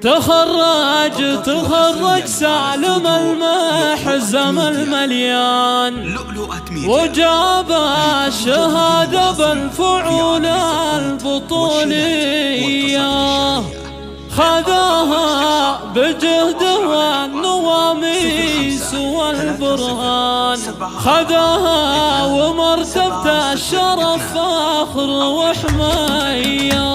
تخرج سالم المحزم المليان وجاب الشهادة بالفعول البطولية، خذاها بجهده والنواميس والبرهان، خذاها ومرتبة الشرف فخر وحماية.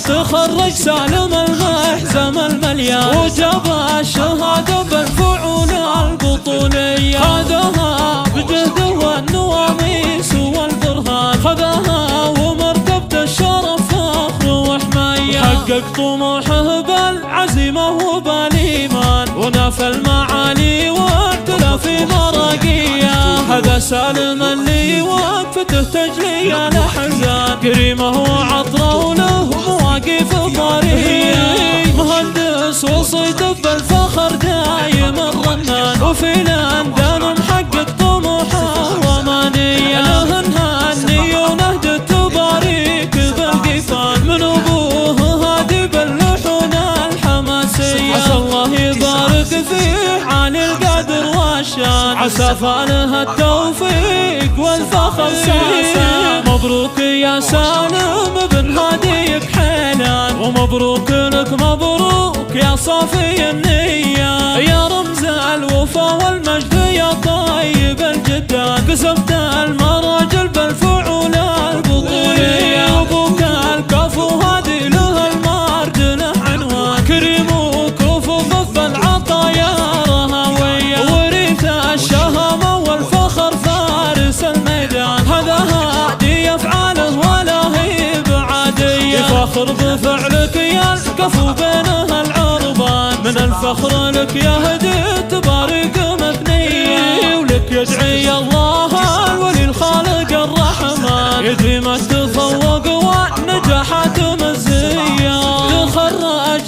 تخرج سالم المحزم المليان وجاب الشهادة بالفعول البطولية، خذاها بجهده والنواميس والبرهان، خذاها ومرتبة الشرف فخر وحماية. حقق طموحه بالعزيمة وبالإيمان ونافى المعالي واعتلى في مراقيه، هذا سالم اللي وقفته تجلي الأحزان، كريمه وعطره وله مواقف طاريه، مهندس وصيته بالفخر دايم الرنان، وفي الأندان محقق طموحه وأمانيه، له نهني ونهدي تباريك بالقفان، من أبوه هادي باللحون الحماسية، عسى الله يبارك فيه عالي القدر والشان، عسى فاله التوفيق والفخر ساسا. مبروك يا سالم بن هاديك حيلان، ومبروك لك مبروك يا صافي النية، يا رمز الوفا والمجد يا طيب الجدان، كسبت المراجل بالفعول البطولية، وابوك الكفو هادي له المارد له عنوان، كريم وكفو ضف العطايا رهوية، وريث الشهامة والفخر فارس الميدان، هذا هادي افعاله ولا هي بعادية، يفخر بفعلك يا الكفو بينها العربان، من الفخر لك يا هدي تبارك مثنية، ولك يدعي الله الولي الخالق الرحمن، يديم التفوق والنجاحات مزية.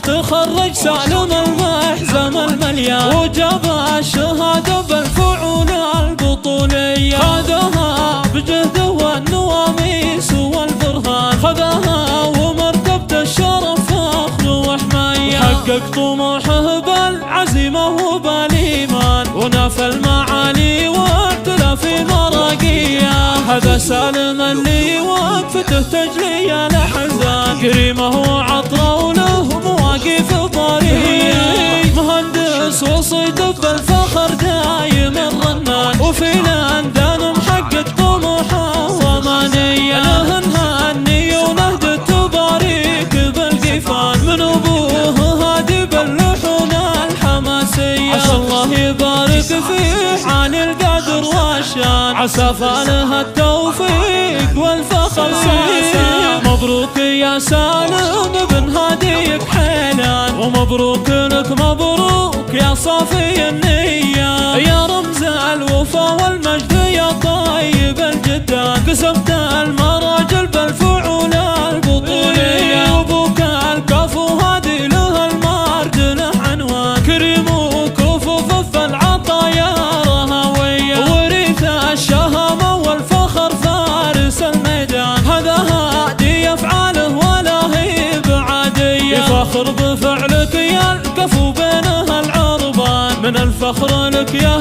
تخرج سالم المحزم المليان وجاب الشهادة بالفعول البطولية، خذاها بجهده والنواميس والبرهان، خذاها ومرتبة الشرف فخر وحماية، حقق طموحه بالعزيمة وبالإيمان ونافى المعالي واعتلى في مراقيه، هذا سالم اللي وقفته تجلي الأحزان، كريمه وعطره وله مواقف طاريه، مهندس وصيته بالفخر دايم الرنان، وفي الأندان محقق طموحه وأمانيه، له نهني ونهدي تباريك بالقفان، من أبوه هادي باللحون الحماسية، عسى الله يبارك فيه عالي القدر والشان، عسى فاله التوفيق والفخر ساسا. مبروك يا سالم بن هاديك حيلان، ومبروك لك مبروك يا صافي النية، يا رمز الوفا والمجد يا طيب الجدان، كسبت المراجل بالفعول البطولية، وابوك الكفو هادي له المارد له عنوان، كريم وكفو ضف العطايا رهوية، وريث الشهامة والفخر فارس الميدان، هذا هادي افعاله ولا هي بعادية، يفخر بفعلك يا الكفو بينها العربان، من الفخر لك يا